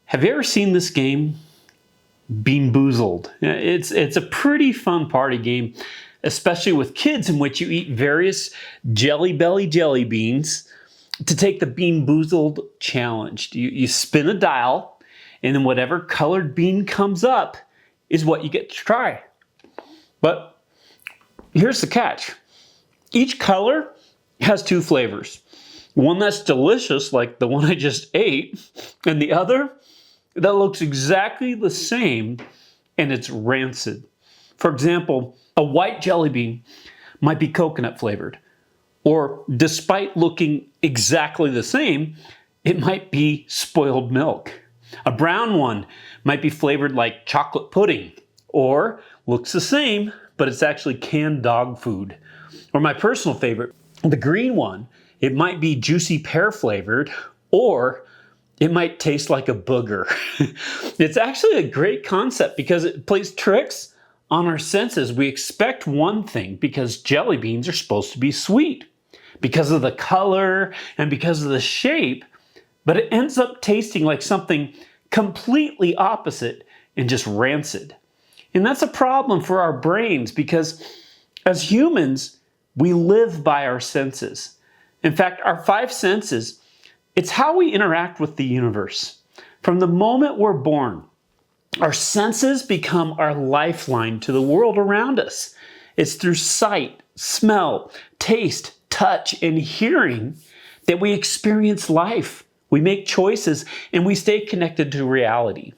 Have you ever seen this game, BeanBoozled? It's a pretty fun party game, especially with kids, in which you eat various Jelly Belly jelly beans to take the BeanBoozled challenge. You spin a dial, and then whatever colored bean comes up is what you get to try. But here's the catch. Each color has two flavors. One that's delicious, like the one I just ate, and the other that looks exactly the same, and it's rancid. For example, a white jelly bean might be coconut flavored, or despite looking exactly the same, it might be spoiled milk. A brown one might be flavored like chocolate pudding, or looks the same, but it's actually canned dog food. Or my personal favorite, the green one, it might be juicy pear flavored, or it might taste like a booger. It's actually a great concept because it plays tricks on our senses. We expect one thing because jelly beans are supposed to be sweet because of the color and because of the shape, but it ends up tasting like something completely opposite and just rancid. And that's a problem for our brains because as humans, we live by our senses. In fact, our five senses, it's how we interact with the universe. From the moment we're born, our senses become our lifeline to the world around us. It's through sight, smell, taste, touch, and hearing that we experience life. We make choices and we stay connected to reality.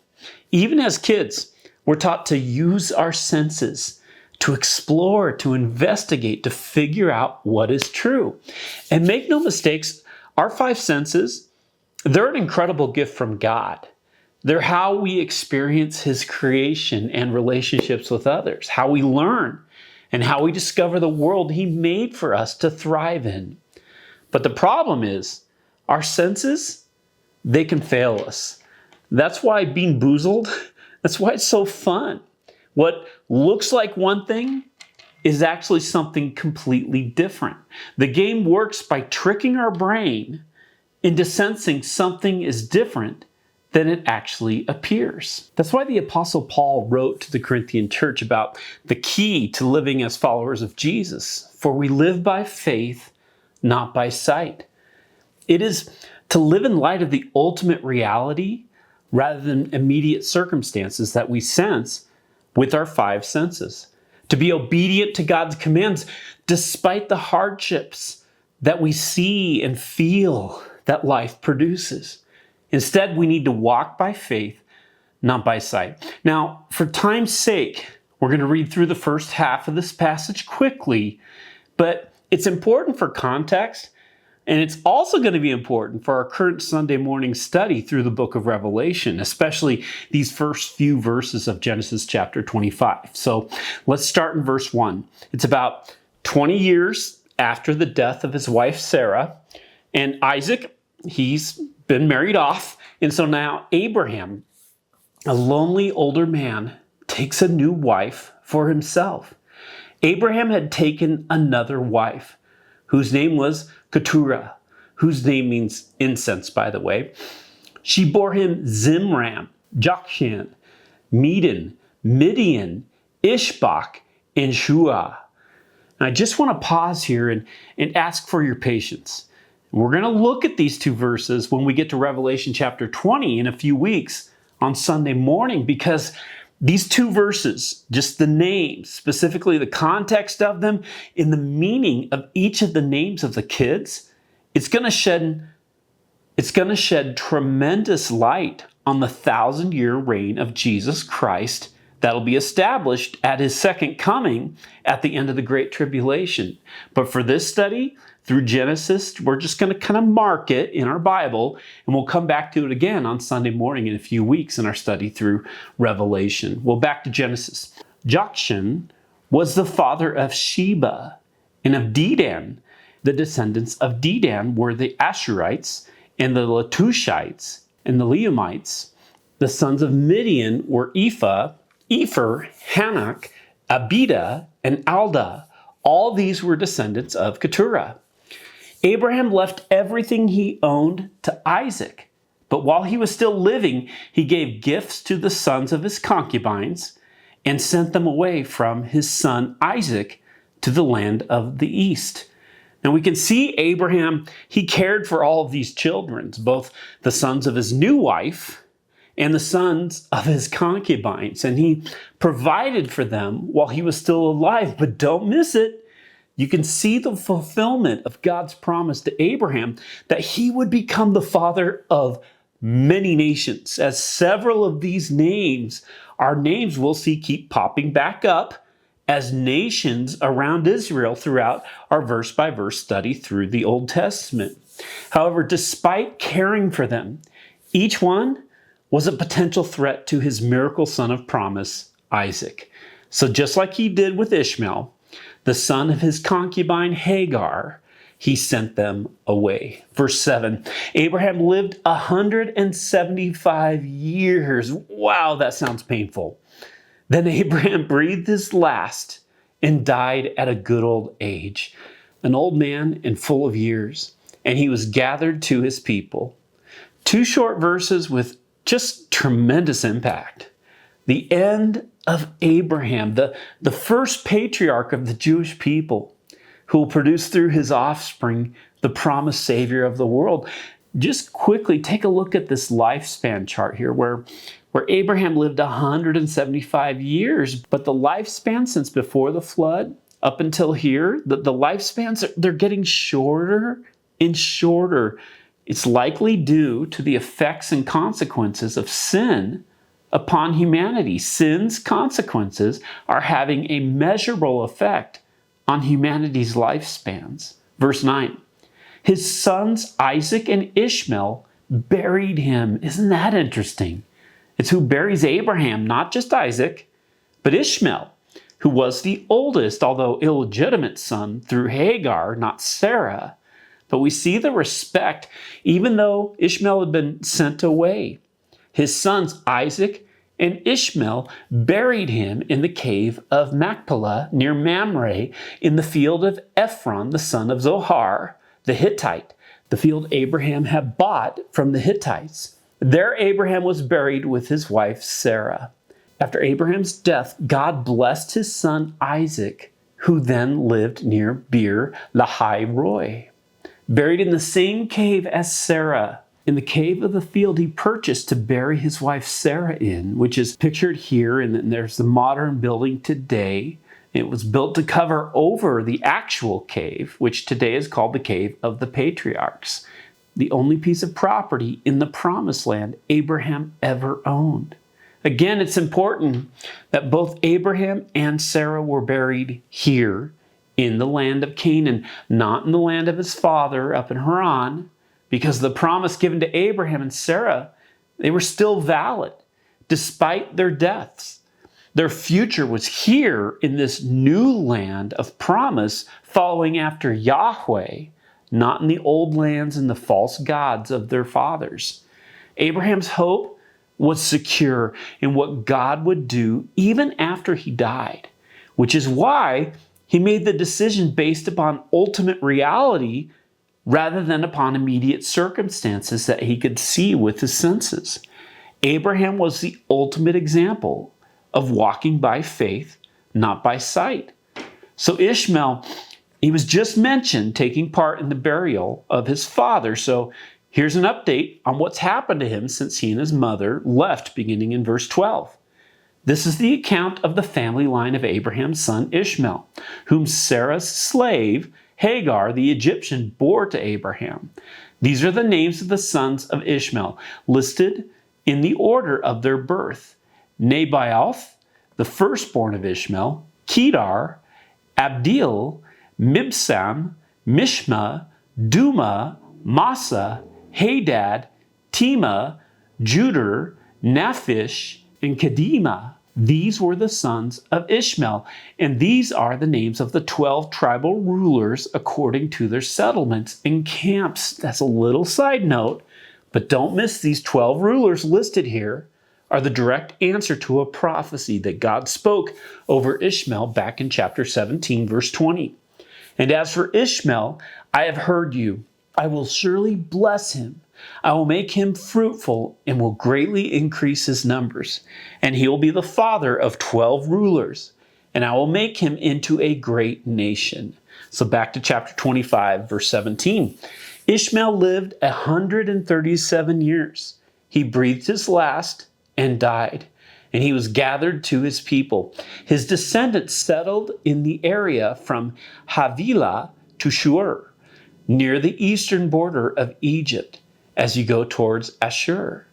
Even as kids, we're taught to use our senses, to explore, to investigate, to figure out what is true. And make no mistakes, our five senses, they're an incredible gift from God. They're how we experience His creation and relationships with others, how we learn, and how we discover the world He made for us to thrive in. But the problem is, our senses, they can fail us. That's why BeanBoozled, that's why it's so fun. What looks like one thing is actually something completely different. The game works by tricking our brain into sensing something is different than it actually appears. That's why the Apostle Paul wrote to the Corinthian church about the key to living as followers of Jesus. For we live by faith, not by sight. It is to live in light of the ultimate reality rather than immediate circumstances that we sense with our five senses. To be obedient to God's commands despite the hardships that we see and feel that life produces. Instead, we need to walk by faith, not by sight. Now, for time's sake, we're going to read through the first half of this passage quickly, but it's important for context, and it's also going to be important for our current Sunday morning study through the book of Revelation, especially these first few verses of Genesis chapter 25. So let's start in verse 1. It's about 20 years after the death of his wife Sarah, and Isaac, he's been married off, and so now Abraham, a lonely older man, takes a new wife for himself. Abraham had taken another wife, whose name was Keturah, whose name means incense, by the way. She bore him Zimram, Jokshan, Medan, Midian, Ishbak, and Shua. And I just want to pause here and ask for your patience. We're going to look at these two verses when we get to Revelation chapter 20 in a few weeks on Sunday morning, because these two verses, just the names, specifically the context of them, and the meaning of each of the names of the kids, it's going to shed tremendous light on the 1,000-year reign of Jesus Christ that'll be established at His second coming at the end of the Great Tribulation. But for this study, through Genesis, we're just going to kind of mark it in our Bible, and we'll come back to it again on Sunday morning in a few weeks in our study through Revelation. Well, back to Genesis. Jokshan was the father of Sheba and of Dedan. The descendants of Dedan were the Ashurites and the Letushites and the Leumites. The sons of Midian were Ephah, Epher, Hanok, Abida, and Alda. All these were descendants of Keturah. Abraham left everything he owned to Isaac, But while he was still living, he gave gifts to the sons of his concubines and sent them away from his son Isaac to the land of the east. Now we can see Abraham, he cared for all of these children, both the sons of his new wife and the sons of his concubines. And he provided for them while he was still alive. But don't miss it. You can see the fulfillment of God's promise to Abraham that he would become the father of many nations. As several of these names are names we'll see keep popping back up as nations around Israel throughout our verse-by-verse study through the Old Testament. However, despite caring for them, each one was a potential threat to his miracle son of promise, Isaac. So just like he did with Ishmael, the son of his concubine Hagar, he sent them away. Verse 7, Abraham lived 175 years. Wow, that sounds painful. Then Abraham breathed his last and died at a good old age, an old man and full of years, and he was gathered to his people. 2 short verses with just tremendous impact. The end of Abraham, the first patriarch of the Jewish people, who will produce through his offspring the promised Savior of the world. Just quickly take a look at this lifespan chart here where Abraham lived 175 years, but the lifespan since before the flood up until here, the lifespans, they're getting shorter and shorter. It's likely due to the effects and consequences of sin upon humanity. Sin's consequences are having a measurable effect on humanity's lifespans. Verse 9, his sons Isaac and Ishmael buried him. Isn't that interesting? It's who buries Abraham, not just Isaac, but Ishmael, who was the oldest, although illegitimate son through Hagar, not Sarah. But we see the respect, even though Ishmael had been sent away. His sons Isaac and Ishmael buried him in the cave of Machpelah near Mamre in the field of Ephron, the son of Zohar, the Hittite, the field Abraham had bought from the Hittites. There Abraham was buried with his wife Sarah. After Abraham's death, God blessed his son Isaac, who then lived near Beer Lahai Roi. Buried in the same cave as Sarah, in the cave of the field he purchased to bury his wife Sarah in, which is pictured here, and then there's the modern building today. It was built to cover over the actual cave, which today is called the Cave of the Patriarchs, the only piece of property in the Promised Land Abraham ever owned. Again, it's important that both Abraham and Sarah were buried here in the land of Canaan, not in the land of his father up in Haran, because the promise given to Abraham and Sarah, they were still valid despite their deaths. Their future was here in this new land of promise following after Yahweh, not in the old lands and the false gods of their fathers. Abraham's hope was secure in what God would do even after he died, which is why he made the decision based upon ultimate reality rather than upon immediate circumstances that he could see with his senses. Abraham was the ultimate example of walking by faith, not by sight. So Ishmael, he was just mentioned taking part in the burial of his father. So here's an update on what's happened to him since he and his mother left, beginning in verse 12. This is the account of the family line of Abraham's son Ishmael, whom Sarah's slave, Hagar, the Egyptian, bore to Abraham. These are the names of the sons of Ishmael, listed in the order of their birth. Nebaioth, the firstborn of Ishmael, Kedar, Abdil, Mibsam, Mishma, Duma, Massa, Hadad, Tema, Judah, Naphish, and Kedema. These were the sons of Ishmael, and these are the names of the 12 tribal rulers according to their settlements and camps. That's a little side note, but don't miss these 12 rulers listed here are the direct answer to a prophecy that God spoke over Ishmael back in chapter 17, verse 20. And as for Ishmael, I have heard you. I will surely bless him. I will make him fruitful and will greatly increase his numbers. And he will be the father of 12 rulers. And I will make him into a great nation. So back to chapter 25, verse 17. Ishmael lived 137 years. He breathed his last and died. And he was gathered to his people. His descendants settled in the area from Havilah to Shur, near the eastern border of Egypt, as you go towards Ashur.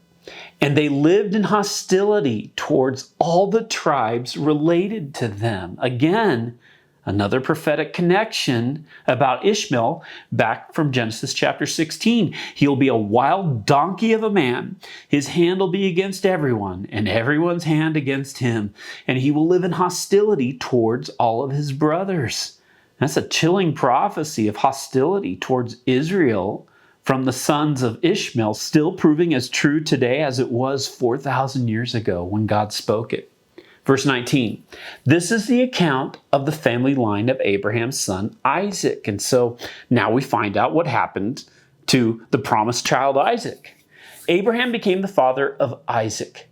And they lived in hostility towards all the tribes related to them. Again, another prophetic connection about Ishmael back from Genesis chapter 16. He'll be a wild donkey of a man. His hand will be against everyone, and everyone's hand against him. And he will live in hostility towards all of his brothers. That's a chilling prophecy of hostility towards Israel from the sons of Ishmael, still proving as true today as it was 4,000 years ago when God spoke it. Verse 19, this is the account of the family line of Abraham's son Isaac. And so now we find out what happened to the promised child Isaac. Abraham became the father of Isaac.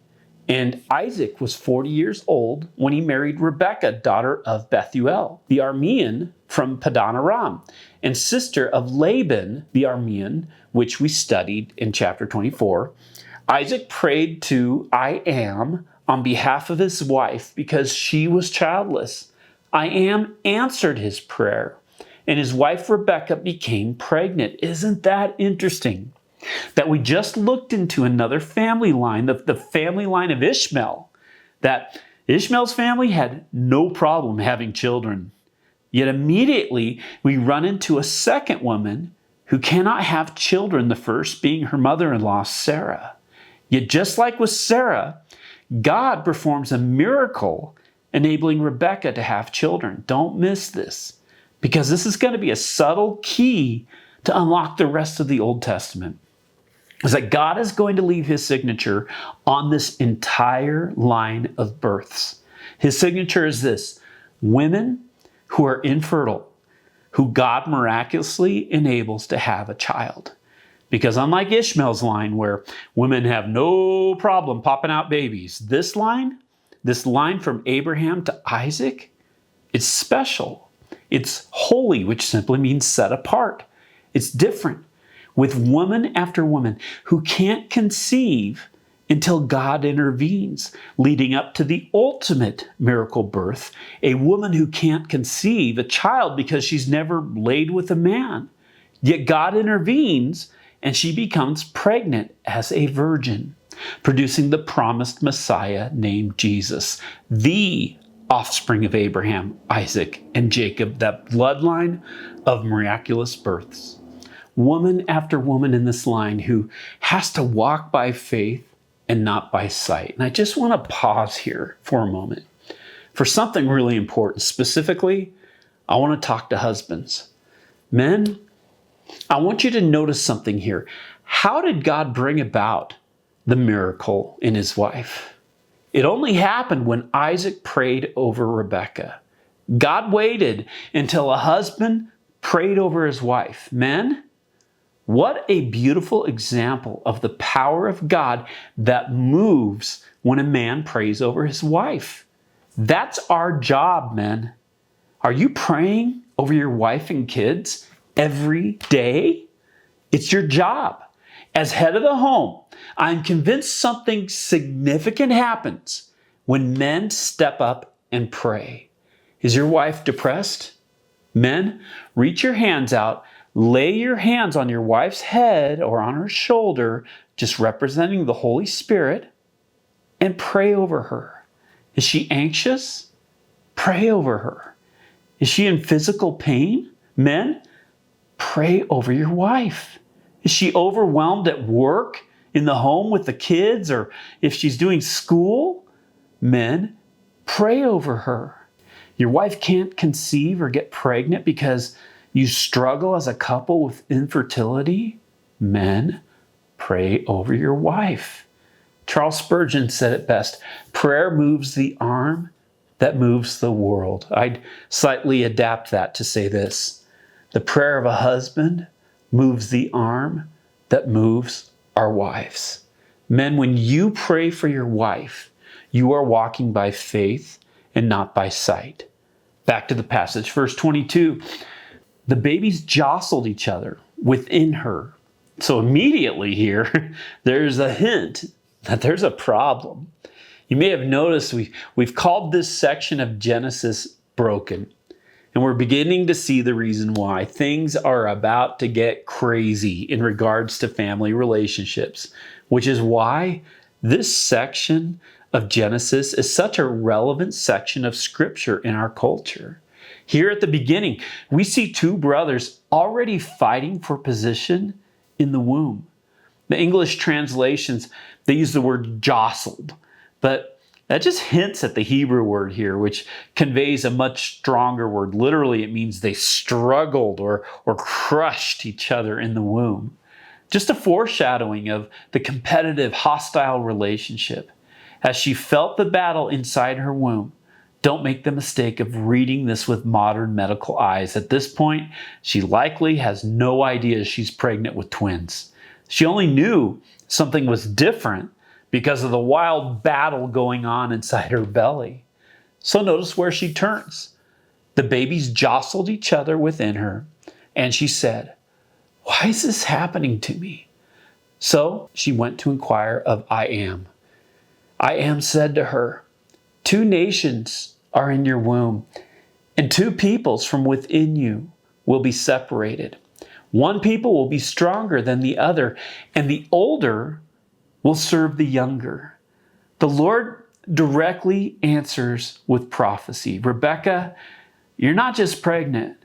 And Isaac was 40 years old when he married Rebekah, daughter of Bethuel, the Aramean from Padan Aram, and sister of Laban, the Aramean, which we studied in chapter 24. Isaac prayed to I Am on behalf of his wife because she was childless. I Am answered his prayer, and his wife Rebekah became pregnant. Isn't that interesting? That we just looked into another family line, the family line of Ishmael, that Ishmael's family had no problem having children. Yet immediately we run into a second woman who cannot have children, the first being her mother-in-law, Sarah. Yet just like with Sarah, God performs a miracle enabling Rebekah to have children. Don't miss this, because this is going to be a subtle key to unlock the rest of the Old Testament. Is that God is going to leave his signature on this entire line of births. His signature is this: women who are infertile, who God miraculously enables to have a child. Because unlike Ishmael's line, where women have no problem popping out babies, this line from Abraham to Isaac, it's special. It's holy, which simply means set apart. It's different. With woman after woman who can't conceive until God intervenes, leading up to the ultimate miracle birth, a woman who can't conceive a child because she's never laid with a man. Yet God intervenes, and she becomes pregnant as a virgin, producing the promised Messiah named Jesus, the offspring of Abraham, Isaac, and Jacob, that bloodline of miraculous births. Woman after woman in this line who has to walk by faith and not by sight. And I just want to pause here for a moment for something really important. Specifically, I want to talk to husbands. Men, I want you to notice something here. How did God bring about the miracle in his wife? It only happened when Isaac prayed over Rebekah. God waited until a husband prayed over his wife. Men, what a beautiful example of the power of God that moves when a man prays over his wife. That's our job, men. Are you praying over your wife and kids every day? It's your job. As head of the home, I'm convinced something significant happens when men step up and pray. Is your wife depressed? Men, reach your hands out. Lay your hands on your wife's head or on her shoulder, just representing the Holy Spirit, and pray over her. Is she anxious? Pray over her. Is she in physical pain? Men, pray over your wife. Is she overwhelmed at work, in the home with the kids, or if she's doing school? Men, pray over her. Your wife can't conceive or get pregnant because you struggle as a couple with infertility? Men, pray over your wife. Charles Spurgeon said it best: prayer moves the arm that moves the world. I'd slightly adapt that to say this: the prayer of a husband moves the arm that moves our wives. Men, when you pray for your wife, you are walking by faith and not by sight. Back to the passage, verse 22. The babies jostled each other within her. So immediately here, there's a hint that there's a problem. You may have noticed we've called this section of Genesis broken. And we're beginning to see the reason why things are about to get crazy in regards to family relationships, which is why this section of Genesis is such a relevant section of Scripture in our culture. Here at the beginning, we see two brothers already fighting for position in the womb. The English translations, they use the word jostled, but that just hints at the Hebrew word here, which conveys a much stronger word. Literally, it means they struggled or crushed each other in the womb. Just a foreshadowing of the competitive, hostile relationship. As she felt the battle inside her womb, don't make the mistake of reading this with modern medical eyes. At this point, she likely has no idea she's pregnant with twins. She only knew something was different because of the wild battle going on inside her belly. So notice where she turns. The babies jostled each other within her, and she said, "Why is this happening to me?" So she went to inquire of I Am. I Am said to her, "Two nations are in your womb, and two peoples from within you will be separated. One people will be stronger than the other, and the older will serve the younger." The Lord directly answers with prophecy. Rebekah, you're not just pregnant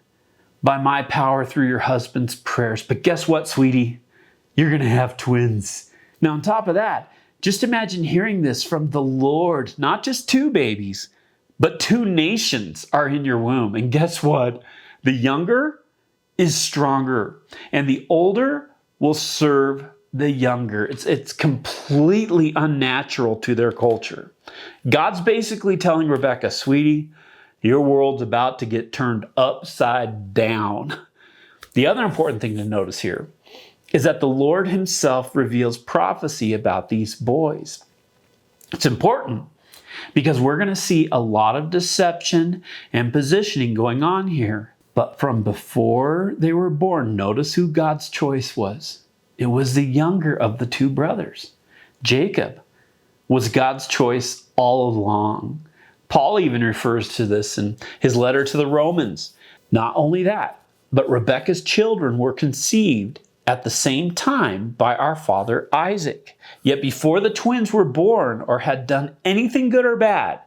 by my power through your husband's prayers, but guess what, sweetie? You're going to have twins. Now, on top of that, just imagine hearing this from the Lord. Not just two babies, but two nations are in your womb. And guess what? The younger is stronger, and the older will serve the younger. It's completely unnatural to their culture. God's basically telling Rebekah, "Sweetie, your world's about to get turned upside down." The other important thing to notice here is that the Lord himself reveals prophecy about these boys. It's important because we're going to see a lot of deception and positioning going on here. But from before they were born, notice who God's choice was. It was the younger of the two brothers. Jacob was God's choice all along. Paul even refers to this in his letter to the Romans. Not only that, but Rebekah's children were conceived at the same time by our father Isaac. Yet before the twins were born or had done anything good or bad,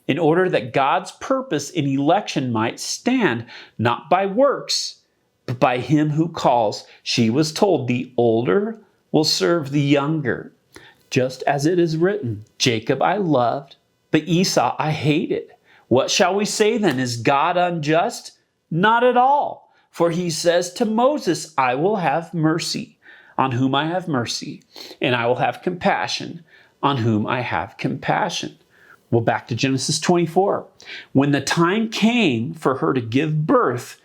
in order that God's purpose in election might stand, not by works, but by him who calls, she was told, the older will serve the younger. Just as it is written, Jacob I loved, but Esau I hated. What shall we say then? Is God unjust? Not at all. For he says to Moses, I will have mercy on whom I have mercy, and I will have compassion on whom I have compassion. Well, back to Genesis 24. When the time came for her to give birth,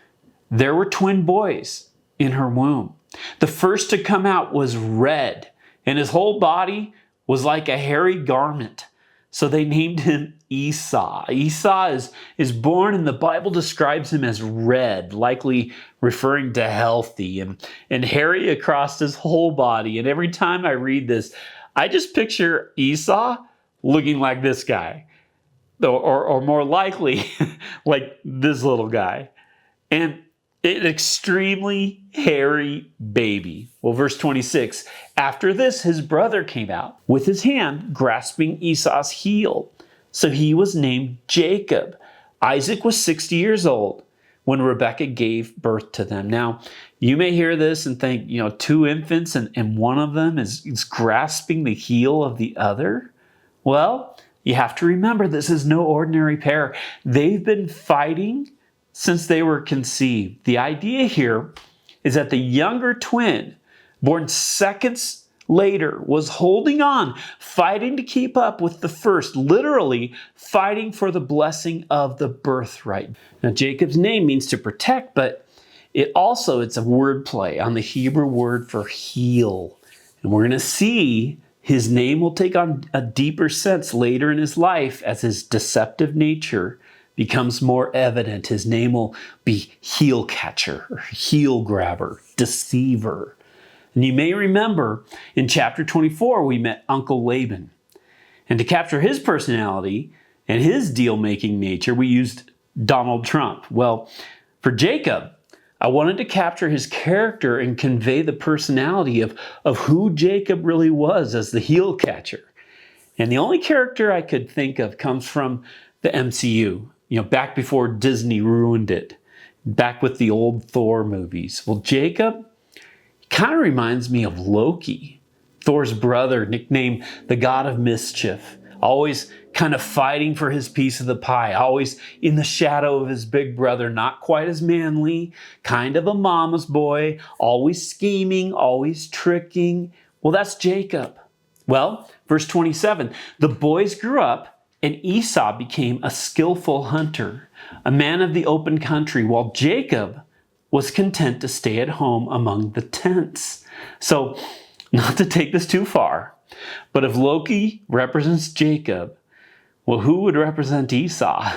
there were twin boys in her womb. The first to come out was red, and his whole body was like a hairy garment. So they named him Esau. Esau is born, and the Bible describes him as red, likely referring to healthy, and hairy across his whole body. And every time I read this, I just picture Esau looking like this guy, or more likely like this little guy. And an extremely hairy baby. Well, verse 26, after this, his brother came out with his hand grasping Esau's heel. So he was named Jacob. Isaac was 60 years old when Rebekah gave birth to them. Now, you may hear this and think, two infants and one of them is grasping the heel of the other. Well, you have to remember this is no ordinary pair. They've been fighting since they were conceived. The idea here is that the younger twin, born seconds later, was holding on, fighting to keep up with the first, literally fighting for the blessing of the birthright. Now, Jacob's name means to protect, but It's a word play on the Hebrew word for heel. And we're going to see his name will take on a deeper sense later in his life as his deceptive nature becomes more evident. His name will be heel catcher, or heel grabber, deceiver. And you may remember in chapter 24, we met Uncle Laban. And to capture his personality and his deal-making nature, we used Donald Trump. Well, for Jacob, I wanted to capture his character and convey the personality of who Jacob really was as the heel catcher. And the only character I could think of comes from the MCU, back before Disney ruined it, back with the old Thor movies. Well, Jacob kind of reminds me of Loki, Thor's brother, nicknamed the god of mischief, always kind of fighting for his piece of the pie, always in the shadow of his big brother, not quite as manly, kind of a mama's boy, always scheming, always tricking. Well, that's Jacob. Well, verse 27, the boys grew up and Esau became a skillful hunter, a man of the open country, while Jacob was content to stay at home among the tents. So, not to take this too far, but if Loki represents Jacob, well, who would represent Esau?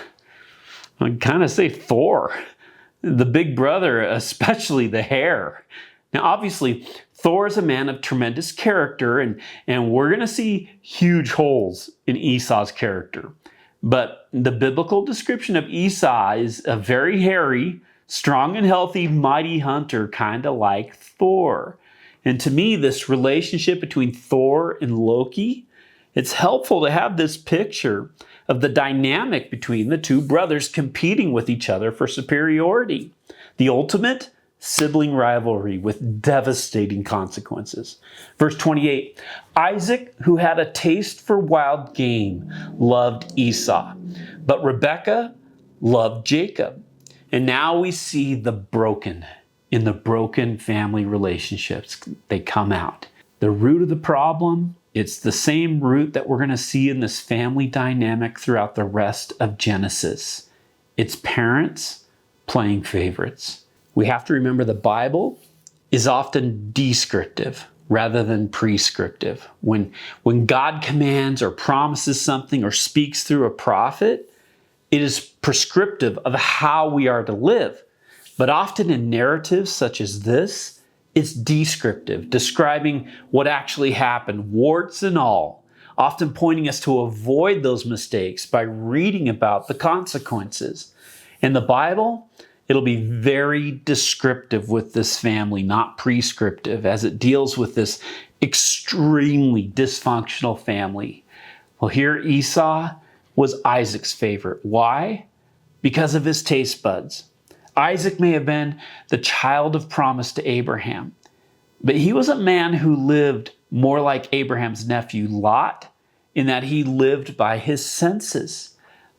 I'd kind of say Thor, the big brother, especially the hair. Now, obviously, Thor is a man of tremendous character, and we're going to see huge holes in Esau's character. But the biblical description of Esau is a very hairy, strong and healthy, mighty hunter, kind of like Thor. And to me, this relationship between Thor and Loki, it's helpful to have this picture of the dynamic between the two brothers competing with each other for superiority. The ultimate sibling rivalry with devastating consequences. Verse 28, Isaac, who had a taste for wild game, loved Esau, but Rebekah loved Jacob. And now we see the broken family relationships. They come out. The root of the problem, it's the same root that we're going to see in this family dynamic throughout the rest of Genesis. It's parents playing favorites. We have to remember the Bible is often descriptive rather than prescriptive. When God commands or promises something or speaks through a prophet, it is prescriptive of how we are to live. But often in narratives such as this, it's descriptive, describing what actually happened, warts and all, often pointing us to avoid those mistakes by reading about the consequences. In the Bible, it'll be very descriptive with this family, not prescriptive, as it deals with this extremely dysfunctional family. Well, here Esau was Isaac's favorite. Why? Because of his taste buds. Isaac may have been the child of promise to Abraham, but he was a man who lived more like Abraham's nephew Lot in that he lived by his senses.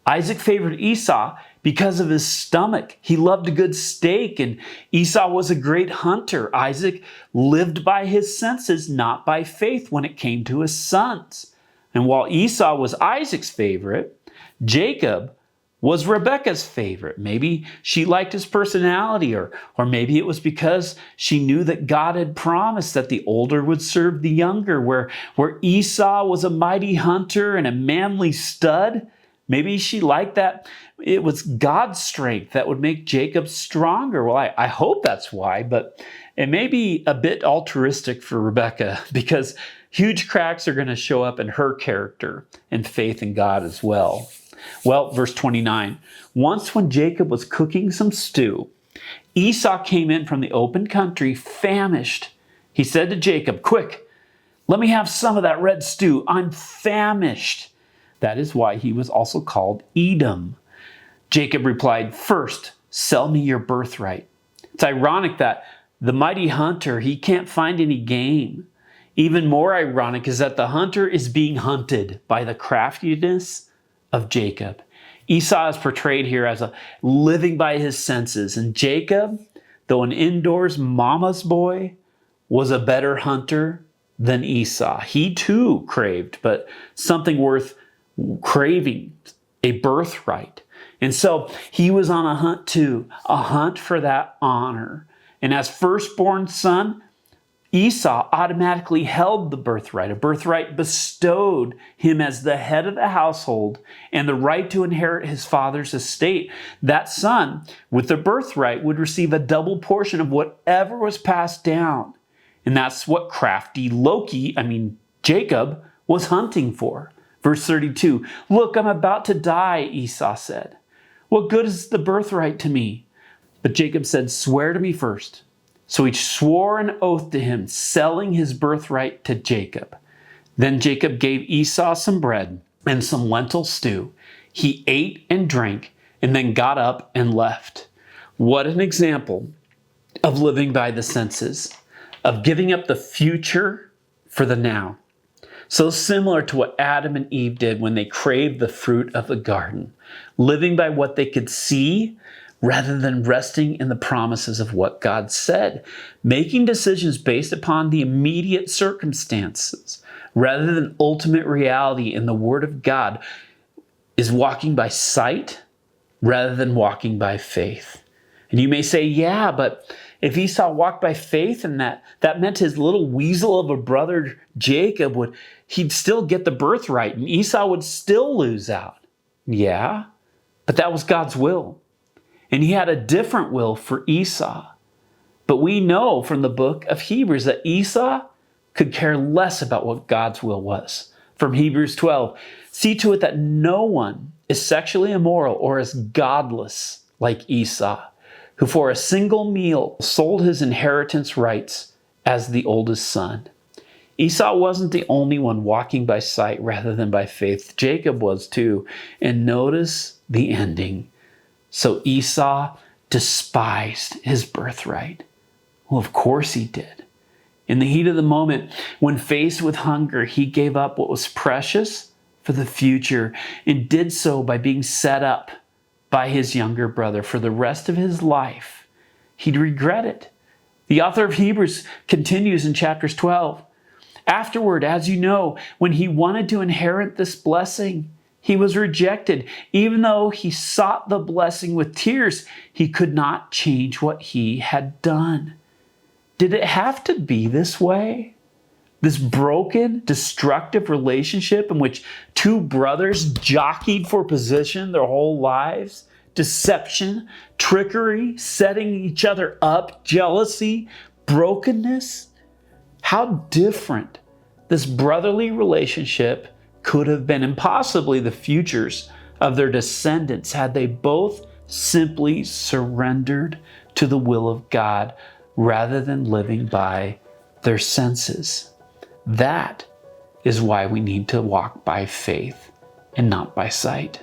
Isaac favored Esau because of his stomach. He loved a good steak, and Esau was a great hunter. Isaac lived by his senses, not by faith when it came to his sons. And while Esau was Isaac's favorite, Jacob was Rebekah's favorite. Maybe she liked his personality, or maybe it was because she knew that God had promised that the older would serve the younger. Where Esau was a mighty hunter and a manly stud, maybe she liked that it was God's strength that would make Jacob stronger. Well, I hope that's why, but it may be a bit altruistic for Rebekah because huge cracks are going to show up in her character and faith in God as well. Well, verse 29, once when Jacob was cooking some stew, Esau came in from the open country famished. He said to Jacob, quick, let me have some of that red stew. I'm famished. That is why he was also called Edom. Jacob replied, first, sell me your birthright. It's ironic that the mighty hunter, he can't find any game. Even more ironic is that the hunter is being hunted by the craftiness of Jacob. Esau is portrayed here as a living by his senses, and Jacob, though an indoors mama's boy, was a better hunter than Esau. He too craved, but something worth craving, a birthright. And so he was on a hunt too, a hunt for that honor. And as firstborn son, Esau automatically held the birthright. A birthright bestowed him as the head of the household and the right to inherit his father's estate. That son, with the birthright, would receive a double portion of whatever was passed down. And that's what crafty Jacob, was hunting for. Verse 32, "Look, I'm about to die," Esau said. "What good is the birthright to me?" But Jacob said, "Swear to me first." So he swore an oath to him, selling his birthright to Jacob. Then Jacob gave Esau some bread and some lentil stew. He ate and drank, and then got up and left. What an example of living by the senses, of giving up the future for the now. So similar to what Adam and Eve did when they craved the fruit of the garden, living by what they could see rather than resting in the promises of what God said, making decisions based upon the immediate circumstances rather than ultimate reality in the Word of God, is walking by sight rather than walking by faith. And you may say, yeah, but if Esau walked by faith and that meant his little weasel of a brother Jacob he'd still get the birthright and Esau would still lose out. Yeah, but that was God's will. And he had a different will for Esau. But we know from the book of Hebrews that Esau could care less about what God's will was. From Hebrews 12, "See to it that no one is sexually immoral or is godless like Esau, who for a single meal sold his inheritance rights as the oldest son." Esau wasn't the only one walking by sight rather than by faith. Jacob was too. And notice the ending. So Esau despised his birthright. Well, of course he did. In the heat of the moment, when faced with hunger, he gave up what was precious for the future and did so by being set up by his younger brother for the rest of his life. He'd regret it. The author of Hebrews continues in chapters 12. "Afterward, as you know, when he wanted to inherit this blessing, he was rejected. Even though he sought the blessing with tears, he could not change what he had done." Did it have to be this way? This broken, destructive relationship in which two brothers jockeyed for position their whole lives? Deception, trickery, setting each other up, jealousy, brokenness? How different this brotherly relationship could have been, and possibly the futures of their descendants, had they both simply surrendered to the will of God rather than living by their senses. That is why we need to walk by faith and not by sight.